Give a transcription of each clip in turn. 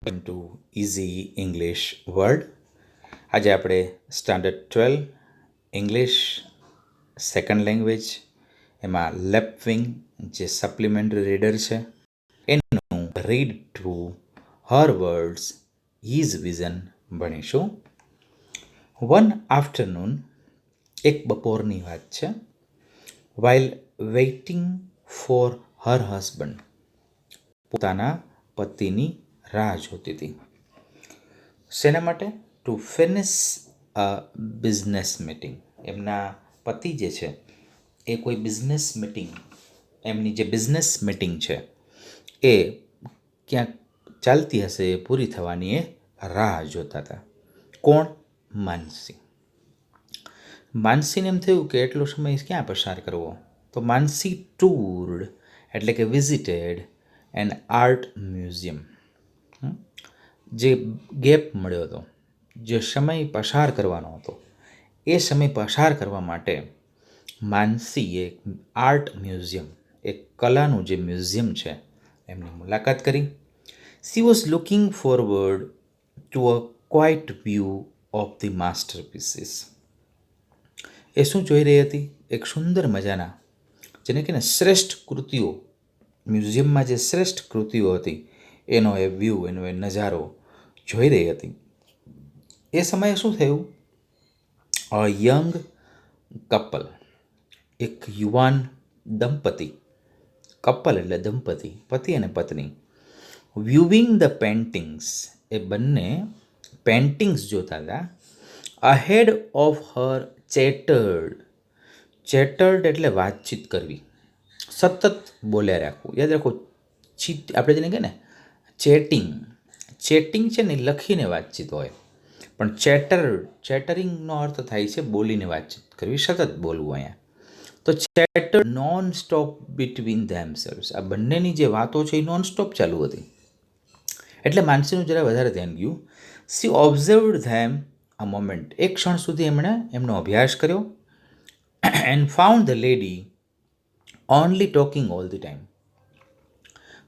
Two easy English word. આજે આપણે standard 12 English second language એમાં લેપવિંગ જે સપ્લિમેન્ટરી રીડર છે એનું read to her words his vision ભણીશું. વન આફ્ટરનૂન, એક બપોરની વાત છે. While waiting for her husband, પોતાના પતિની રાહ જોતી હતી. શેના માટે? To finish a business meeting. એમના પતિ જે છે એ કોઈ બિઝનેસ મીટિંગ, એમની જે બિઝનેસ મીટિંગ છે એ ક્યાંક ચાલતી હશે, એ પૂરી થવાની એ રાહ જોતા હતા. કોણ? માનસી. માનસીને એમ થયું કે એટલો સમય ક્યાં પસાર કરવો, તો માનસી ટૂર્ડ એટલે કે વિઝિટેડ એન આર્ટ મ્યુઝિયમ. જે ગેપ મળ્યો હતો, જે સમય પસાર કરવાનો હતો, એ સમય પસાર કરવા માટે માનસીએ આર્ટ મ્યુઝિયમ, એક કલાનું જે મ્યુઝિયમ છે એમની મુલાકાત કરી. She was looking forward to a quiet view of the masterpieces. એ શું જોઈ રહી હતી? એક સુંદર મજાના, જેને કે ને શ્રેષ્ઠ કૃતિઓ, મ્યુઝિયમમાં જે શ્રેષ્ઠ કૃતિઓ હતી એનો એ વ્યૂ, એનો એ નજારો જોઈ રહી હતી. એ સમયે શું થયું? અ યંગ કપલ, એક યુવાન દંપતી, કપલ એટલે દંપતી, પતિ અને પત્ની, વ્યુવિંગ ધ પેન્ટિંગ્સ, એ બંને પેન્ટિંગ્સ જોતા હતા. અહેડ ઓફ હર ચેટર્ડ, ચેટર્ડ એટલે વાતચીત કરવી, સતત બોલ્યા રાખવું. યાદ રાખો, આપણે જેને કહે ને ચેટિંગ, ચેટિંગ છે ને લખીને વાતચીત હોય, પણ ચેટરિંગનો અર્થ થાય છે બોલીને વાતચીત કરવી, સતત બોલવું. અહીંયા તો ચેટર નોન સ્ટોપ બિટવીન ધેમસેલ્વ્સ, આ બંનેની જે વાતો છે એ નોન સ્ટોપ ચાલુ હતી. એટલે માનસીનું જરા વધારે ધ્યાન ગયું. She observed them a moment, એક ક્ષણ સુધી એમણે એમનો અભ્યાસ કર્યો. And found the lady only talking all the time.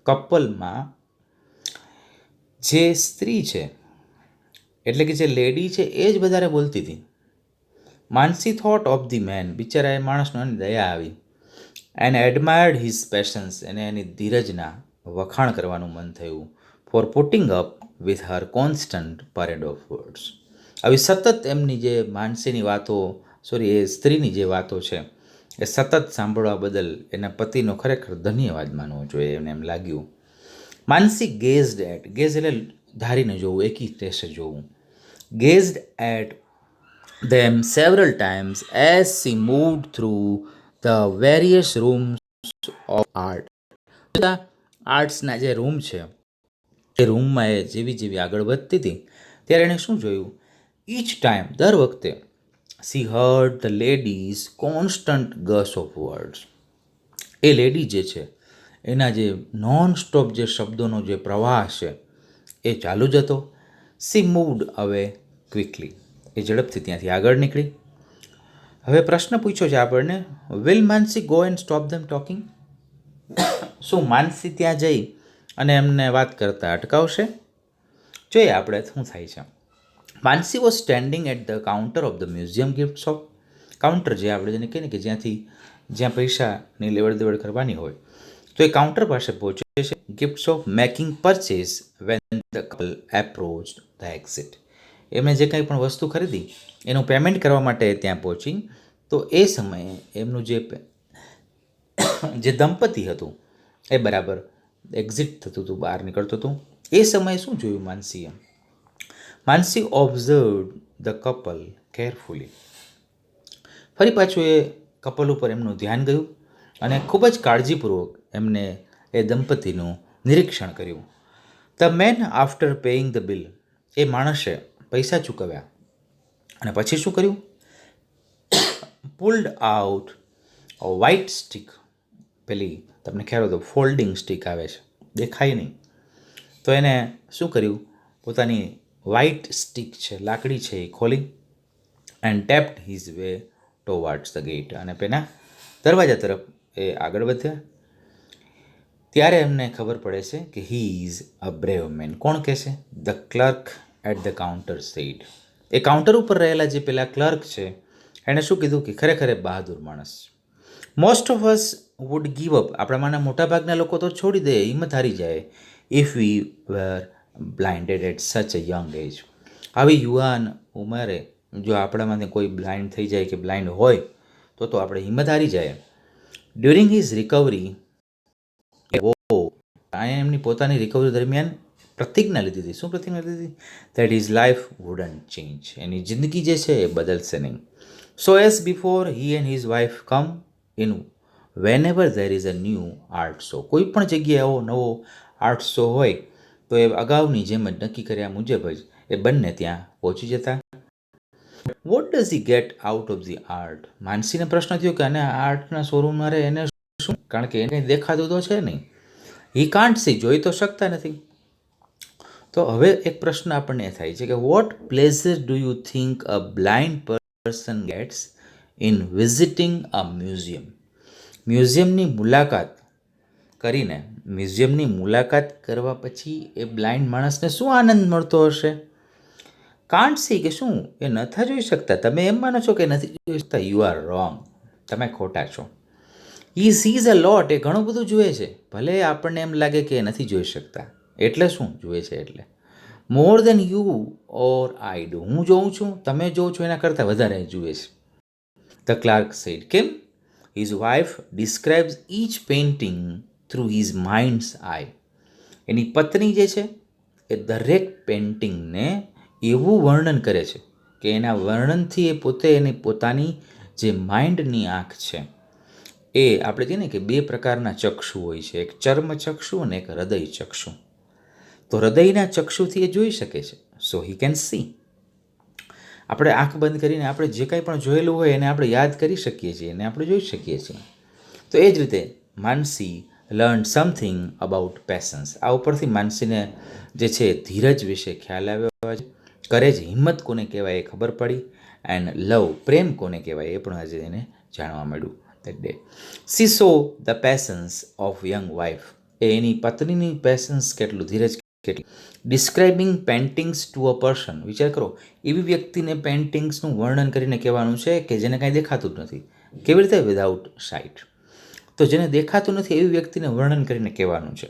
કપલમાં જે સ્ત્રી છે, એટલે કે જે લેડી છે, એ જ વધારે બોલતી હતી. માનસી થોટ ઓફ ધી મેન, બિચારા એ માણસનો એને દયા આવી. એન્ડ એડમાયર્ડ હિઝ પેશન્સ, એને એની ધીરજના વખાણ કરવાનું મન થયું. For putting up with her constant parade of words. આવી સતત એમની જે માનસીની વાતો, એ સ્ત્રીની જે વાતો છે એ સતત સાંભળવા બદલ એના પતિનો ખરેખર ધન્યવાદ માનવો જોઈએ, એને એમ લાગ્યું. માનસી ગેઝડ એટ, ગેઝ એટલે ધારીને જોવું, એકી ટેસે જોવું. ગેઝડ at them several times as she moved through the various rooms of art. આર્ટ્સના જે રૂમ છે એ રૂમમાં એ જેવી આગળ વધતી હતી ત્યારે એણે શું જોયું? ઈચ ટાઈમ, દર વખતે, C hard the ladies constant guys of words. A lady જે છે એના જે નોન સ્ટોપ જે શબ્દોનો જે પ્રવાહ છે એ ચાલુ જ હતો. સી મૂવડ અવે ક્વિકલી, એ ઝડપથી ત્યાંથી આગળ નીકળી. હવે પ્રશ્ન પૂછ્યો છે આપણને, will Mansi go and stop them talking? શું માનસી ત્યાં જઈ અને એમને વાત કરતા અટકાવશે? જોઈએ આપણે શું થાય છે. Mansi was standing at the counter of the museum gift shop. Counter જે આપણે જેને કહીએ ને કે જ્યાં પૈસાની લેવડ દેવડ કરવાની હોય, તો એ કાઉન્ટર પાસે પહોંચે છે. Gift shop making purchase when the couple approached the exit. એમણે જે કંઈ પણ વસ્તુ ખરીદી એનું પેમેન્ટ કરવા માટે ત્યાં પહોંચી. તો એ સમયે એમનું જે દંપતી હતું એ બરાબર એક્ઝિટ થતું હતું, બહાર નીકળતું હતું. એ સમયે શું જોયું માનસીએ? માનસી ઓબ્ઝર્વડ ધ કપલ કેરફુલી. ફરી પાછું એ કપલ ઉપર એમનું ધ્યાન ગયું અને ખૂબ જ કાળજીપૂર્વક એમને એ દંપતીનું નિરીક્ષણ કર્યું. The man after paying the bill, એ માણસે પૈસા ચૂકવ્યા અને પછી શું કર્યું? Pulled out a white stick, પેલી તમને ખ્યાલ હોય તો ફોલ્ડિંગ સ્ટીક આવે છે, દેખાય નહીં, તો એને શું કર્યું? પોતાની વ્હાઇટ સ્ટીક છે, લાકડી છે, એ ખોલી and tapped his way towards the gate, અને પેલા દરવાજા તરફ એ આગળ વધ્યા. ત્યારે એમને ખબર પડે છે કે he is a brave man. કોણ કહે છે? The clerk at the counter said. એ કાઉન્ટર ઉપર રહેલા જે પેલા ક્લર્ક છે એણે શું કીધું કે ખરેખર બહાદુર માણસ. Most of us would give up. આપણામાંના મોટાભાગના લોકો તો છોડી દે, હિંમત હારી જાય. ઇફ વી વેર બ્લાઇન્ડેડ એટ સચ અ યંગ એજ. આવી યુવાન ઉંમરે જો આપણામાંથી કોઈ બ્લાઇન્ડ થઈ જાય કે બ્લાઇન્ડ હોય તો આપણે હિંમત હારી જાય. ડ્યુરિંગ હિઝ રિકવરી, એમની પોતાની રિકવરી દરમિયાન પ્રતિજ્ઞા લીધી હતી. શું પ્રતિજ્ઞા લીધી હતી? That his life wouldn't change. એની જિંદગી જે છે એ બદલશે નહીં. So as before he and his wife come in whenever there is a new art show. કોઈ પણ જગ્યાએ એવો નવો આર્ટ શો હોય તો એ અગાઉની જેમ જ નક્કી કર્યા મુજબ જ એ બંને ત્યાં પહોંચી જતા. What does he get out of the art? માનસીને પ્રશ્ન થયો કે આને આર્ટના શોરૂમમાં રહે એને શું, કારણ કે એને દેખાતું તો છે નહીં. હી કાન્ટ સી, જોઈ તો શકતા નથી. તો હવે એક પ્રશ્ન આપણને એ થાય છે કે what pleasure do you think a blind person gets in visiting a museum? મ્યુઝિયમની મુલાકાત કરવા પછી એ બ્લાઇન્ડ માણસને શું આનંદ મળતો હશે? કાન્ટ સી કે શું એ નથી જોઈ શકતા? તમે એમ માનો છો કે નથી જોઈ શકતા? You are wrong. તમે ખોટા છો. હી સીઝ અ લોટ. એ ઘણું બધું જુએ છે. ભલે આપણને એમ લાગે કે નથી જોઈ શકતા. એટલે શું જુએ છે? એટલે મોર then you or I do. હું જોઉં છું, તમે જોઉં છો એના કરતાં વધારે જુએ છે. The clerk said. કેમ? His wife describes each painting through his mind's eye. એની પત્ની જે છે એ દરેક પેઇન્ટિંગને એવું વર્ણન કરે છે કે એના વર્ણનથી એ પોતે એની પોતાની જે માઇન્ડની આંખ છે એ આપણે કહીએ ને કે બે પ્રકારના ચક્ષુ હોય છે, એક ચર્મ ચક્ષુ અને એક હૃદય ચક્ષુ. તો હૃદયના ચક્ષુથી એ જોઈ શકે છે. સો હી કેન સી. આપણે આંખ બંધ કરીને આપણે જે કાંઈ પણ જોયેલું હોય એને આપણે યાદ કરી શકીએ છીએ અને આપણે જોઈ શકીએ છીએ. તો એ જ રીતે માનસી લર્ન સમથિંગ અબાઉટ પેશન્સ. આ ઉપરથી માનસીને જે છે ધીરજ વિશે ખ્યાલ આવ્યો છે. કરેજ, હિંમત કોને કહેવાય એ ખબર પડી. એન્ડ લવ, પ્રેમ કોને કહેવાય એ પણ આજે એને જાણવા મળ્યું. That day she saw the patience of young wife. એની પત્નીની પેશન્સ કેટલું, ધીરજ કેટલી. Describing paintings to a person. વિચાર કરો, એવી વ્યક્તિને પેઇન્ટિંગ્સનું વર્ણન કરીને કહેવાનું છે કે જેને કાંઈ દેખાતું જ નથી. કેવી રીતે? Without site. તો જેને દેખાતું નથી એવી વ્યક્તિને વર્ણન કરીને કહેવાનું છે.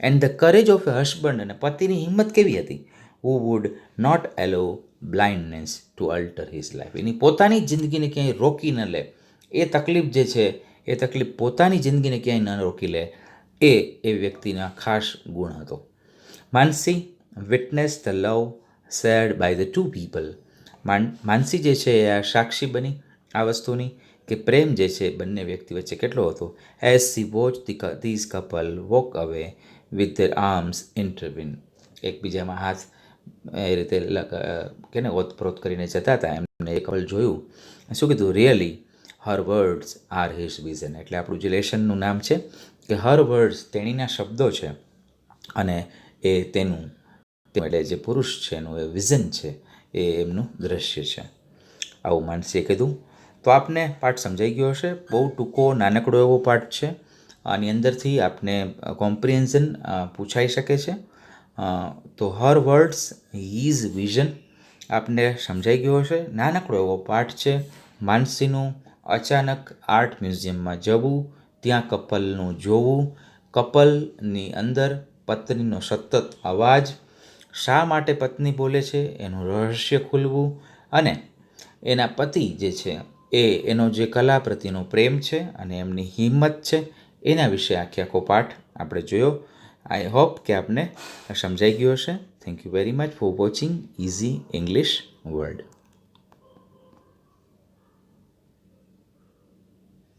And the courage of a husband. અને પતિની હિંમત કેવી હતી? Who would not allow blindness to alter his life. એની પોતાની જિંદગીને ક્યાંય રોકી ન લે. એ તકલીફ જે છે એ તકલીફ પોતાની જિંદગીને ક્યાંય ન રોકી લે એ વ્યક્તિના ખાસ ગુણ હતો. Mansi witness the love shared by the two people. Mansi જે છે એ આ સાક્ષી બની આ વસ્તુની કે પ્રેમ જે છે બંને વ્યક્તિ વચ્ચે કેટલો હતો. As she watch these couple walk away with their arms intertwine. એકબીજામાં હાથ એ રીતે કે ને ઓતપ્રોત કરીને જતા હતા. એમને એ કપલ જોયું. શું કીધું? રિયલી હર વર્ડ્સ આર હિઝ વિઝન. એટલે આપણું જે લેશનનું નામ છે કે હર વર્ડ્સ, તેણીના શબ્દો છે અને એ તેનું એટલે જે પુરુષ છે એનું એ વિઝન છે, એ એમનું દ્રશ્ય છે. આવું માનસીએ કીધું. તો આપને પાઠ સમજાઈ ગયો હશે. બહુ ટૂંકો નાનકડો એવો પાઠ છે. આની અંદરથી આપને કોમ્પ્રિહેન્ઝન પૂછાઈ શકે છે. તો હર વર્ડ્સ હિઝ વિઝન આપને સમજાઈ ગયો હશે. નાનકડો એવો પાઠ છે. માનસીનું અચાનક આર્ટ મ્યુઝિયમમાં જવું, ત્યાં કપલનું જોવું, કપલની અંદર પત્નીનો સતત અવાજ, શા માટે પત્ની બોલે છે એનું રહસ્ય ખુલવું, અને એના પતિ જે છે એનો જે કલા પ્રત્યેનો પ્રેમ છે અને એમની હિંમત છે એના વિશે આખો પાઠ આપણે જોયો. આઈ હોપ કે આપને સમજાઈ ગયો હશે. Thank you very much for watching easy English world.